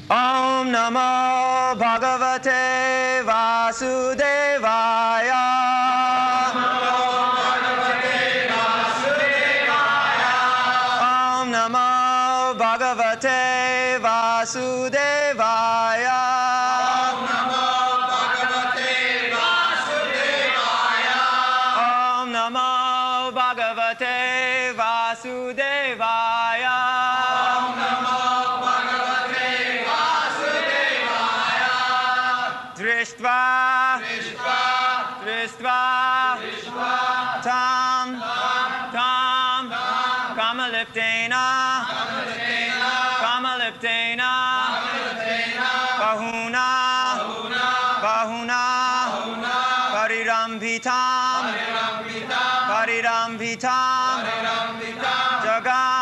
Om Namo Bhagavate Vasudevaya. Om Namo Bhagavate Vasudevaya. Om Namo Bhagavate Vasudevaya. Drishtva tam kamaliptena bahuna parirambhitam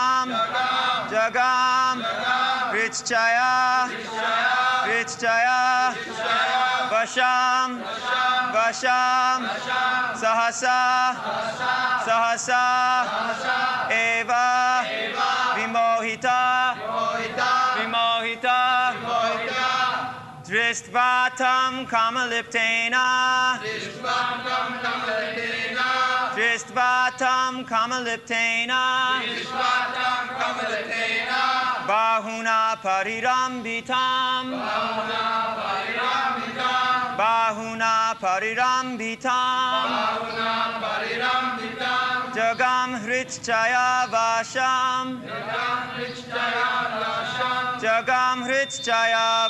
jagam Richchaya Vasham Sahasa Eva Vimohita Drishtvatam Kamaliptena Bahuna Parirambitam Jagam Hritchaya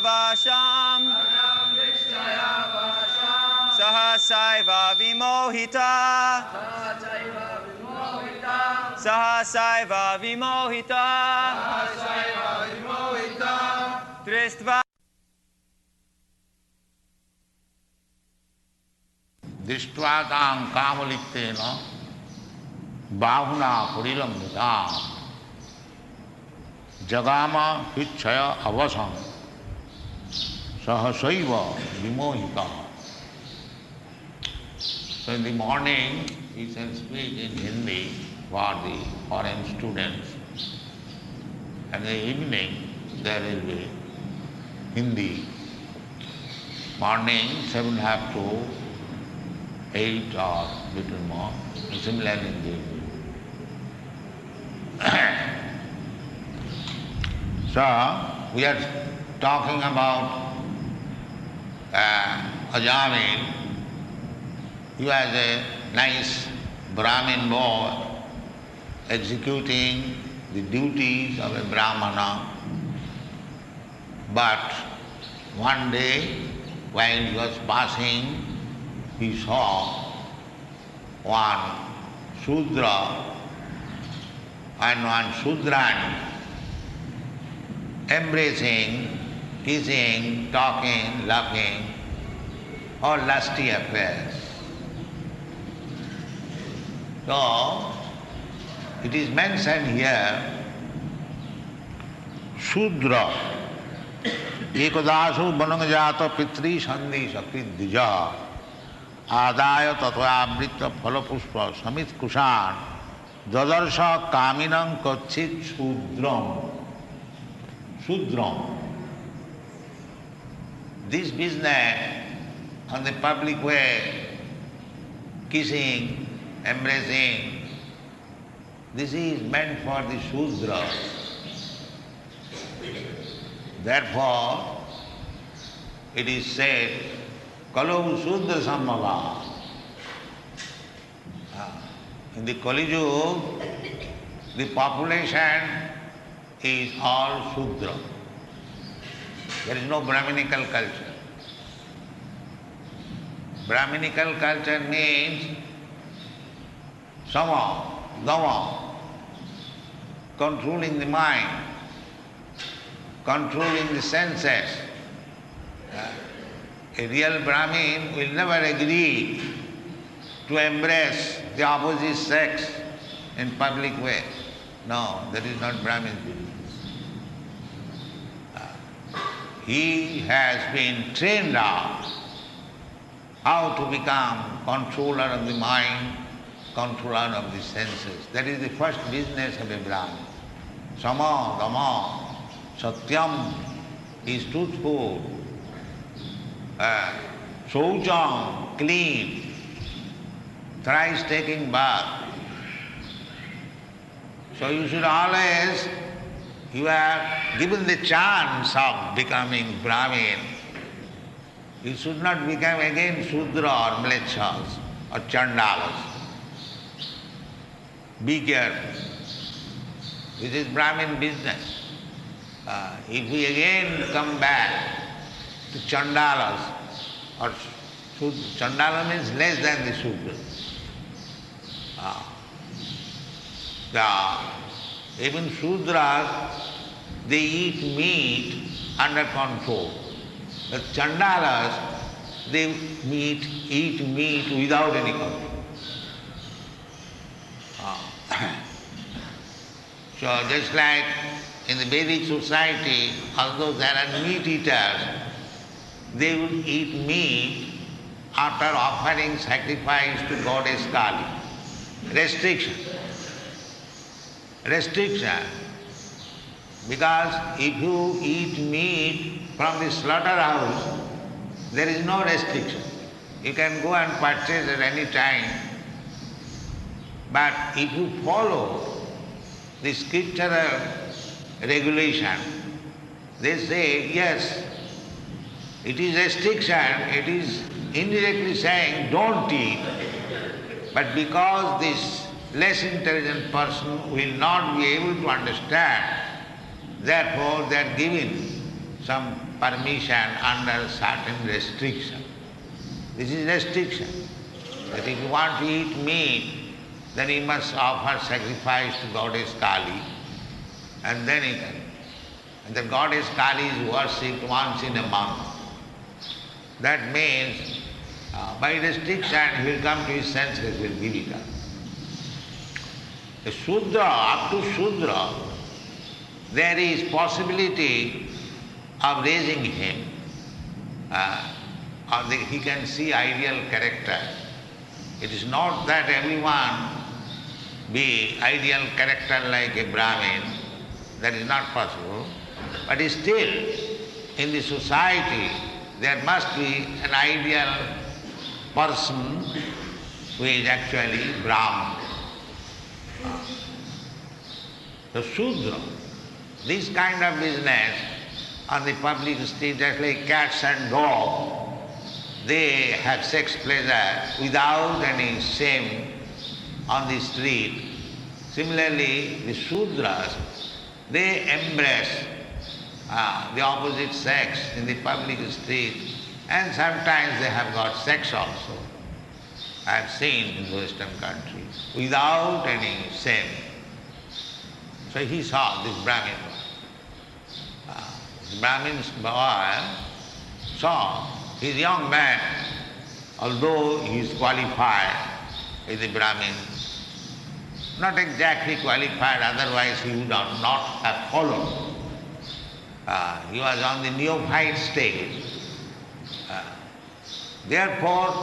Vasham Sahasaiva Vimohita Drishtva Dishtvatam kamaliktena bahuna purilambita jagama hichaya avasam sahasaiva vimohita. So in the morning he shall speak in Hindi for the foreign students, and in the evening there will be Hindi. Morning 7:30 to 8 or little more, similar in the So we are talking about Ajāmila. He was a nice Brahmin boy executing the duties of a brahmana. But one day while he was passing, he saw one Shudra and one Shudran embracing, kissing, talking, laughing, all lusty affairs. So, it is mentioned here, Shudra, ekadasu banangajata pitri sandhi sakrit dija Adaya tatvabrita phalapushpa samit kushan dadarsha kaminam kachit shudram. This business on the public way, kissing, embracing, this is meant for the Shudra. Therefore, it is said, Kalu Shudra Sambhava. In the Kali Yuga, the population is all Shudra. There is no Brahminical culture. Brahminical culture means Sama, Dama, controlling the mind, controlling the senses. A real Brahmin will never agree to embrace the opposite sex in public way. No, that is not Brahmin business. He has been trained out how to become controller of the mind, controller of the senses. That is the first business of a Brahmin. Sama, Dama, Satyam, he stood food, shoucham, clean, thrice taking bath. So you should always, you are given the chance of becoming Brahmin. You should not become again Shudra or Mlecchas or Chandalas. Be careful. This is Brahmin business. If we again come back to Chandalas, or Chandala means less than the Shudra. Even Shudras, they eat meat under control. The Chandalas, they eat meat without any control. So just like in the Vedic society, although there are meat eaters, they will eat meat after offering sacrifice to goddess Kali. Restriction. Because if you eat meat from the slaughterhouse, there is no restriction. You can go and purchase at any time. But if you follow the scriptural regulation, they say, yes, it is restriction, it is indirectly saying don't eat. But because this less intelligent person will not be able to understand, therefore they are given some permission under certain restriction. This is restriction. That if you want to eat meat, then you must offer sacrifice to goddess Kali, and then you can. And the goddess Kali is worshipped once in a month. That means by restriction he will come to his senses, will give it up. The Shudra, up to Shudra, there is possibility of raising him. He can see ideal character. It is not that everyone be ideal character like a Brahmin. That is not possible. But still, in the society, there must be an ideal person who is actually Brahman. The Shudra, this kind of business on the public street, just like cats and dogs, they have sex pleasure without any shame on the street. Similarly, the Shudras, they embrace the opposite sex in the public street, and sometimes they have got sex also. I have seen in Western countries, without any shame. So he saw this Brahmin boy. This Brahmin boy saw his young man, although he is qualified as a Brahmin, not exactly qualified, otherwise he would not have followed. He was on the neophyte stage. Therefore,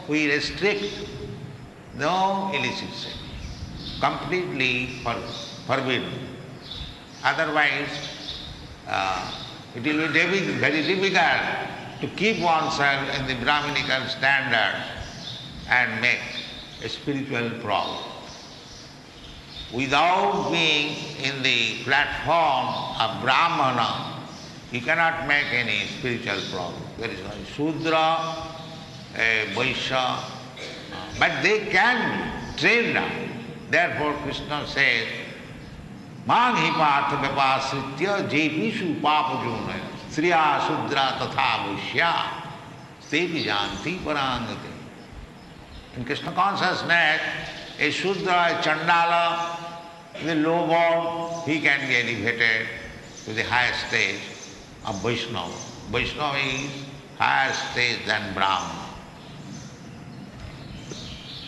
we restrict no illicit sex, completely forbidden. Otherwise, it will be very difficult to keep oneself in the Brahminical standard and make a spiritual progress. Without being in the platform of brahmana, you cannot make any spiritual progress. There is no Shudra, Vaishya, but they can be trained up. Therefore Krishna says, Mang hi partha vyapasritya jepishu papajunaya striya Shudra tatha Vaishya stepi janti parangate. In Krishna consciousness, a Shudra, a Chandala, the low born, he can be elevated to the higher stage of Vaishnava. Vaishnava is higher stage than Brahma.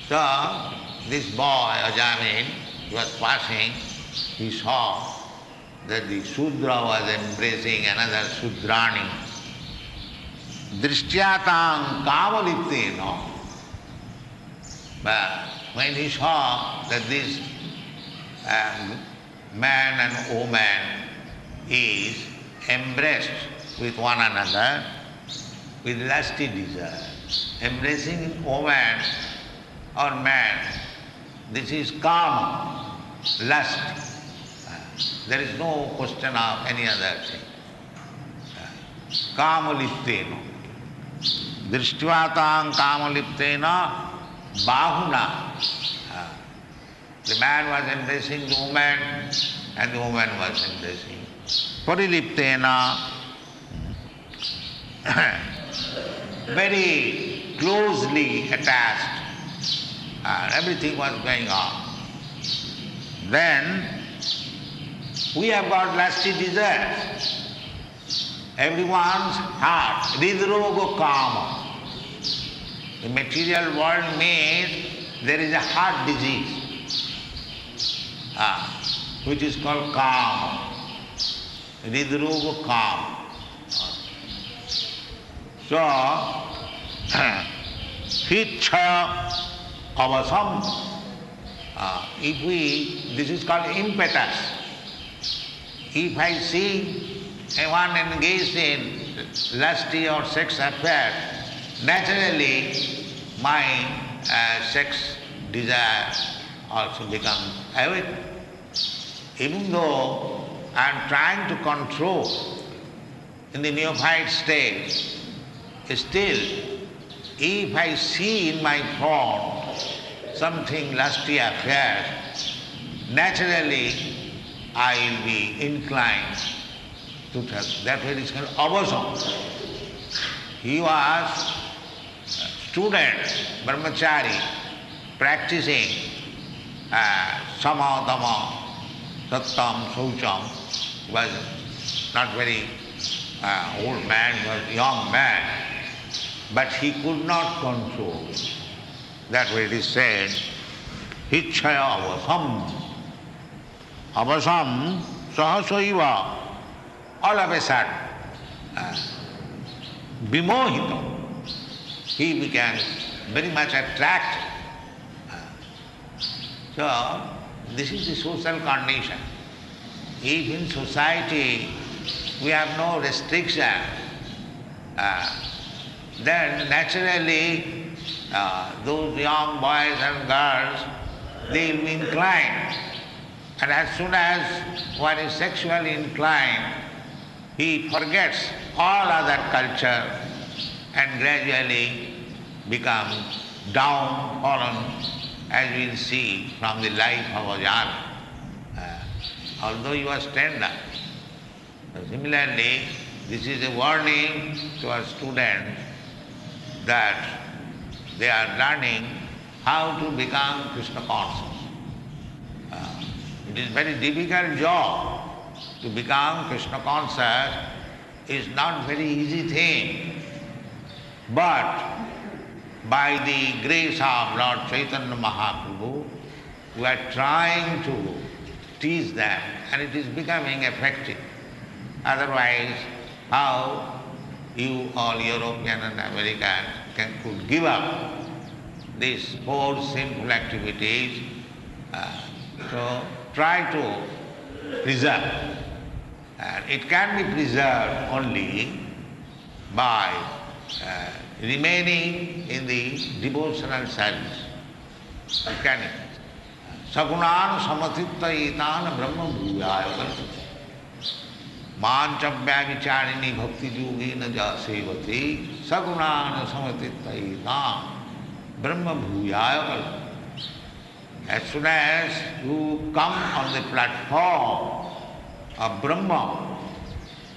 So, this boy, Ajāmila, he was passing, he saw that the Shudra was embracing another Shudrani. Drishtyatam kamaliptena. But when he saw that this man and woman is embraced with one another with lusty desire. Embracing woman or man, this is karma, lust. There is no question of any other thing. Kamaliptena. Drishtvātāṁ kamaliptena bahuna. The man was embracing the woman and the woman was embracing. Pariliptena. Very closely attached. Everything was going on. Then we have got lusty desires. Everyone's heart, hridroga kama. The material world means there is a heart disease, which is called kama. Hridroga kama. So, hitcha avasam. This is called impetus. If I see one engaged in lusty or sex affair, naturally my sex desire also becomes awake. Even though I am trying to control in the neophyte stage, still if I see in my thought something lusty affair, naturally I will be inclined to touch. That way it is called avasam. He was student, brahmachari, practicing samadama, sattam, saucham. He was not very old man, he was a young man. But he could not control. That way it is said, hitchaya avasam. Avasam sahasaiva. All of a sudden, vimohita. He became very much attracted. So, this is the social condition. If in society we have no restriction, then naturally those young boys and girls, they will be inclined. And as soon as one is sexually inclined, he forgets all other culture and gradually becomes downtrodden, as we will see from the life of Ajāmila. Although he was tender. Similarly, this is a warning to our students that they are learning how to become Krishna conscious. It is a very difficult job to become Krishna conscious. Is not very easy thing. But by the grace of Lord Chaitanya Mahaprabhu, we are trying to teach them and it is becoming effective. Otherwise, how you all European and Americans could give up these four sinful activities? So try to preserve. And it can be preserved only by remaining in the devotional service. You can. Sagunan samathittayetana brahma bhuyaya manchabhya vicharini bhakti yogena ja sevati sagunan samathittayetana brahma bhuyaya. As soon as you come on the platform of Brahma,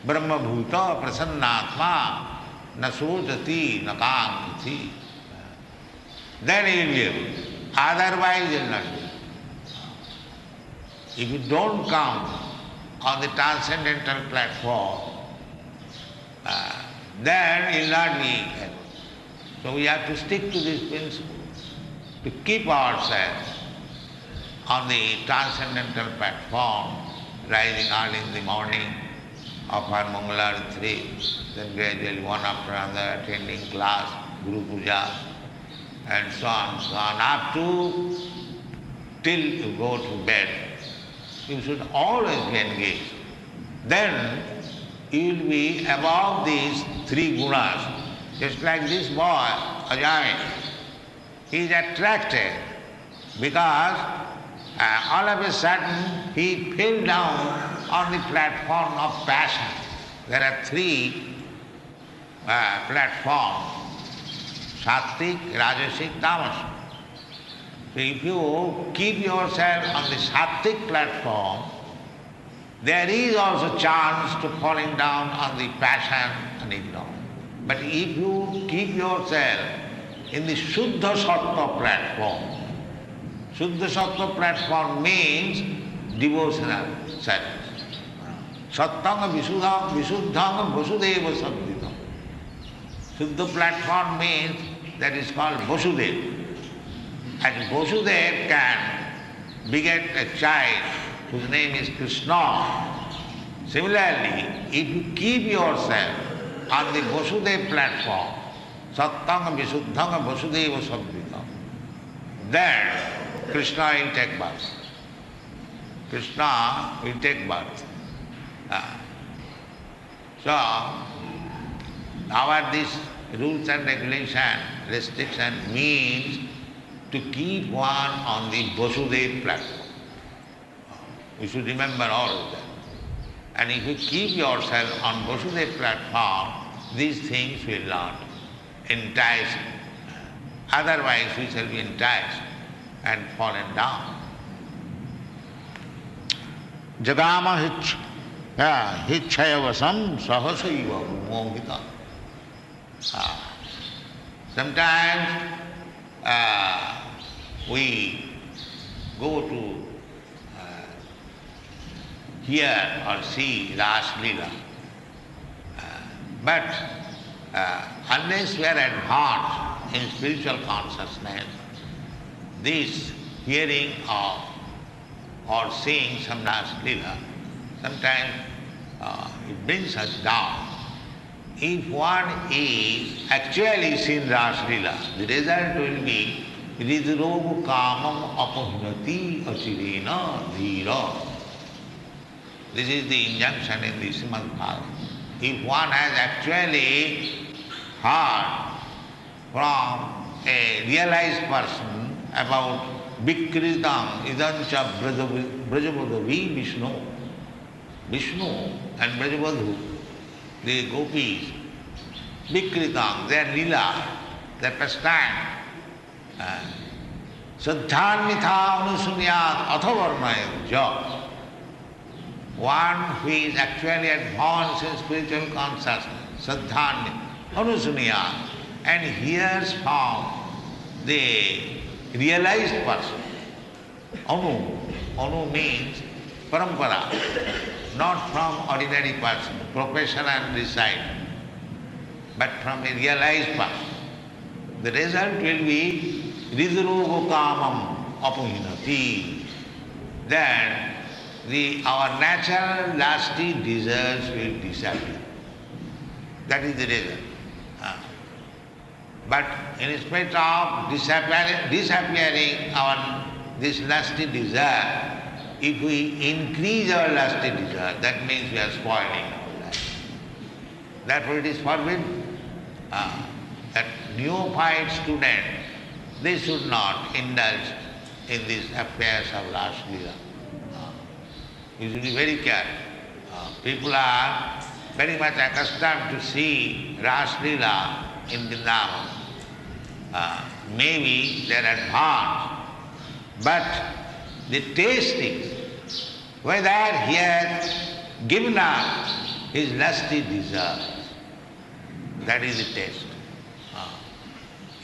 Brahma bhuta prasannatma nasojati nakankati, then he will be able. Otherwise he will not be. If you don't come on the transcendental platform, then he will not be able. So we have to stick to this principle, to keep ourselves on the transcendental platform, rising early in the morning, offer Mangalarati, then gradually one after another attending class, Guru Puja, and so on, up to till you go to bed. You should always be engaged. Then you will be above these three gunas. Just like this boy, Ajāmila, he is attracted because all of a sudden he fell down on the platform of passion. There are three platforms, Sattvic, Rajasic, Tamasic. So if you keep yourself on the Sattvic platform, there is also chance to falling down on the passion and ignorance. But if you keep yourself in the Shuddha Sattva platform, Shuddha Sattva platform means devotional service. Sattanga Visuddhanga Vasudeva Saddhita. Shuddha platform means that is called Vasudeva. And Vasudeva can beget a child whose name is Krishna. Similarly, if you keep yourself on the Vasudeva platform, Sattanga Visuddhanga Vasudeva Saddhita, then Krishna will take birth. Krishna will take birth. So, our this rules and regulation, restriction means to keep one on the Vasudeva platform. You should remember all of that. And if you keep yourself on Vasudeva platform, these things will not entice you. Otherwise we shall be enticed and fallen down. Jagama hitchayavasam sahasaiva mohita. Sometimes we go to hear or see Ras Leela. But unless we are advanced in spiritual consciousness, this hearing of or seeing some Ras Leela, sometimes it brings us down. If one is actually seen Ras Leela, the result will be Ridrogu kamam apahinati achirena dhira. This is the injunction in the Srimad-Bhagavatam. If one has actually heard from a realized person about Vikritam idancha brajavadavi Vishnu and Brajavadhu, the gopis, Vikritam, their lila, their pastime, Saddhanmitha anusunyat athavarnayam ja. One who is actually advanced in spiritual consciousness, Saddhanya, Anusuniya, and hears from the realized person. Anu means parampara, not from ordinary person, professional and disciple, but from a realized person. The result will be Ridrogo kamam apuhinati. Then our natural lusty desires will disappear. That is the result. But in spite of disappearing our this lusty desire, if we increase our lusty desire, that means we are spoiling our life. Therefore it is forbidden that neophyte students, they should not indulge in these affairs of Ras Leela. You should be very careful. People are very much accustomed to see Ras Leela in Vrndavana. Maybe they are advanced, but the taste is whether he has given up his lusty desires. That is the taste.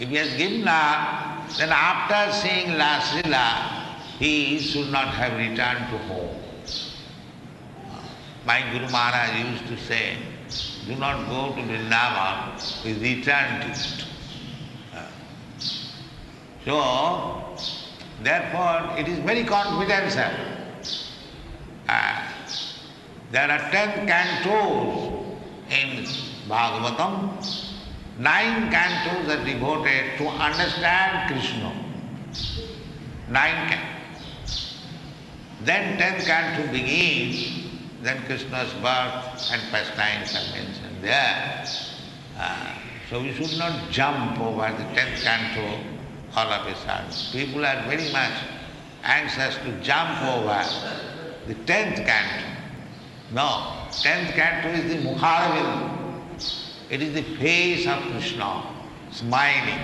If he has given up, then after seeing Ras Leela, he should not have returned to home. My Guru Maharaj used to say, do not go to Vrndavana with return ticket. So, therefore, it is very confidential. There are 10 cantos in Bhagavatam. 9 cantos are devoted to understand Krishna. 9 cantos. Then 10th canto begins then Krishna's birth and pastimes are mentioned there. So we should not jump over the 10th canto all of a sudden. People are very much anxious to jump over the 10th canto. No, 10th canto is the Mukharavindam. It is the face of Krishna, smiling.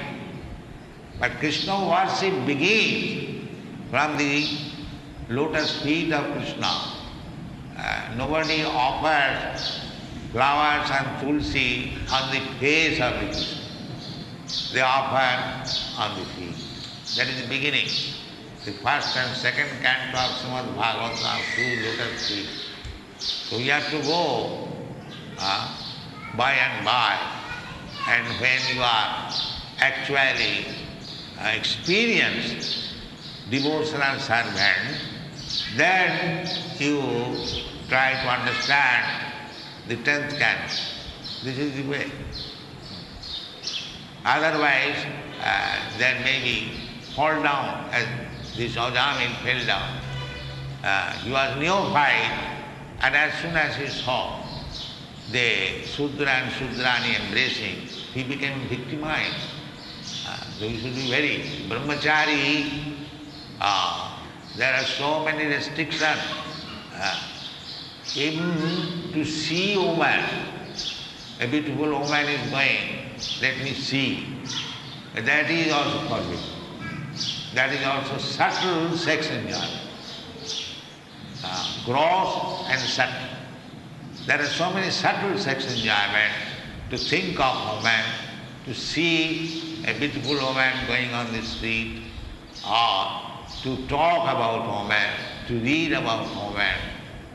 But Krishna worship begins from the lotus feet of Krishna. Nobody offers flowers and tulsi on the face of the Krishna. They offer on the feet. That is the beginning. The first and second canto of Srimad-Bhagavatam are two lotus feet. So we have to go by and by. And when you are actually experienced devotional servant, then you try to understand the 10th canto. This is the way. Otherwise, there may be fall down, as this Ajāmila fell down. He was neophyte, and as soon as he saw the Sudra and Sudrani embracing, he became victimized. So we should be very brahmachari. There are so many restrictions. Even to see a woman, a beautiful woman is going, let me see. That is also forbidden. That is also subtle sex enjoyment. Gross and subtle. There are so many subtle sex enjoyment to think of woman, to see a beautiful woman going on the street, or to talk about woman, to read about woman.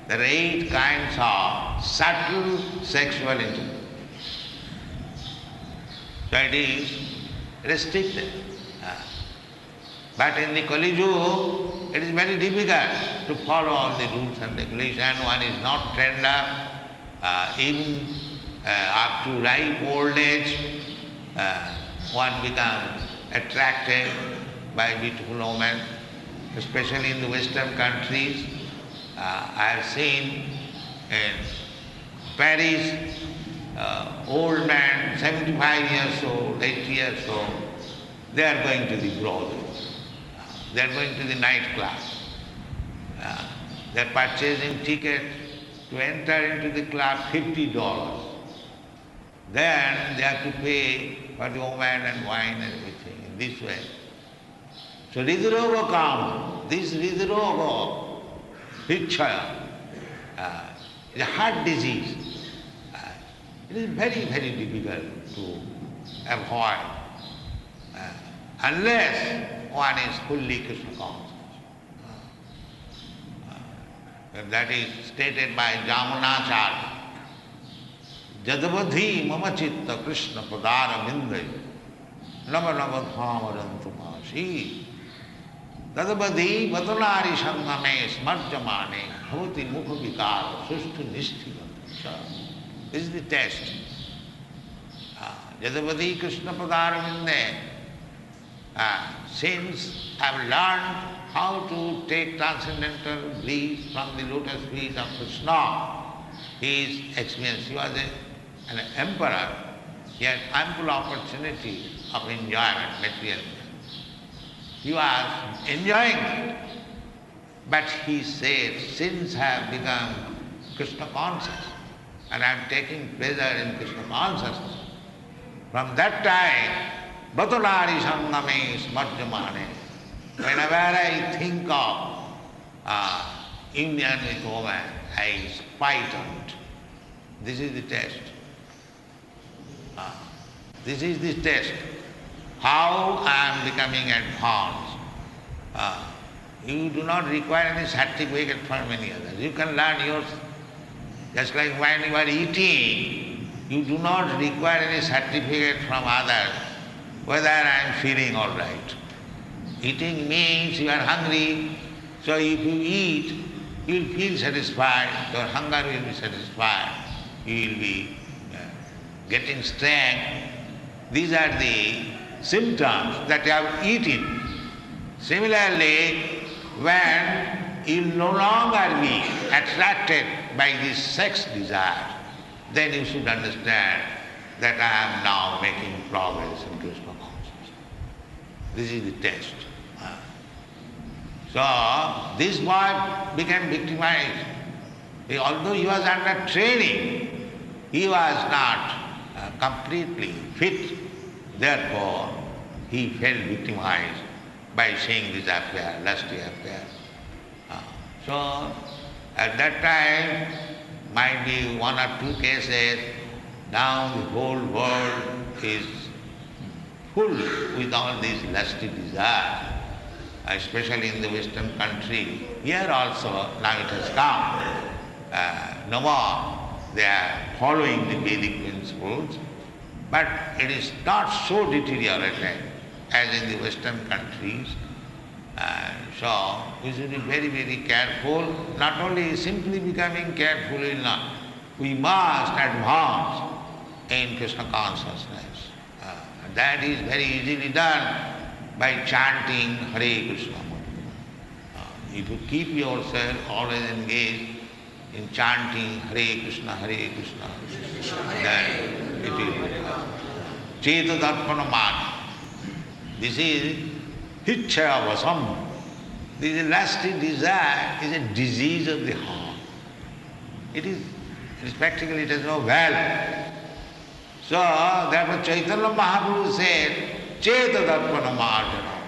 There are 8 kinds of subtle sexual intercourse. So it is restricted. But in the Kali Yuga, it is very difficult to follow all the rules and regulations. One is not tender, even up to ripe old age, one becomes attracted by beautiful women, especially in the Western countries. I have seen in Paris, old man, 75 years old, 80 years old, they are going to the brothel. They are going to the nightclub. They are purchasing ticket to enter into the club, $50. Then they have to pay for the woman and wine and everything in this way. So Hridroga Kama, this Hridroga, Hichaya, is a heart disease. It is very, very difficult to avoid unless one is fully Krishna conscious. That is stated by Jamunacharya. Jadavadhi mama chitta Krishna padara vindai nava nava dhamarantumasi Jadavadhi vatanari sangame smarjamane bhavati mukha vikara sustu nishthivata. This is the test. Jadavadhi Krishna padara vindai. Since I have learned how to take transcendental bliss from the lotus feet of Krishna, his experience, he was an emperor, he had ample opportunity of enjoyment, material. He was enjoying it, but he said, since I have become Krishna conscious and I am taking pleasure in Krishna consciousness, from that time, Bhatanari Sangame Smarjamane. Whenever I think of union with woman, I spite on it. This is the test. This is the test. How I am becoming advanced. You do not require any certificate from any others. You can learn yours. Just like when you are eating, you do not require any certificate from others whether I am feeling all right. Eating means you are hungry, so if you eat, you will feel satisfied, your hunger will be satisfied, you will be getting strength. These are the symptoms that you have eaten. Similarly, when you will no longer be attracted by this sex desire, then you should understand that I am now making progress in Krishna consciousness. This is the test. So this boy became victimized. Although he was under training, he was not completely fit. Therefore, he felt victimized by seeing this affair, lusty affair. So at that time, might be one or two cases. Now the whole world is full with all these lusty desires, especially in the Western country. Here also, now it has come. No more they are following the Vedic principles, but it is not so deteriorated as in the Western countries. So we should be very, very careful. Not only simply becoming careful is not. We must advance in Krishna consciousness. That is very easily done by chanting Hare Krishna. If you keep yourself always engaged in chanting Hare Krishna, then it will become Cheta Darpana Mani. This is Hichaya Vasam. This lusty desire is a disease of the heart. It is practically, it has no value. So, therefore Chaitanya Mahaprabhu said, Cheta Darpana Marjana.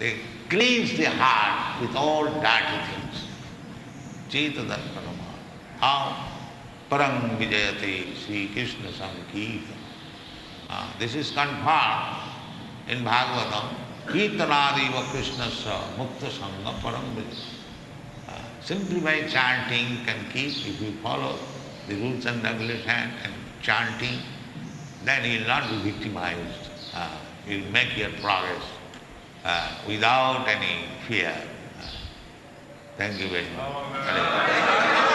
They cleanse the heart with all dirty things. Cheta Darpana Marjana. How? Parang Vijayate Sri Krishna Sankirtan. This is confirmed in Bhagavatam. Kirtanadiva Krishnasya Mukta Sangha Param Vijayate. Simply by chanting can keep, if you follow the rules and regulations and chanting, then you will not be victimized. You will make your progress without any fear. Thank you very much.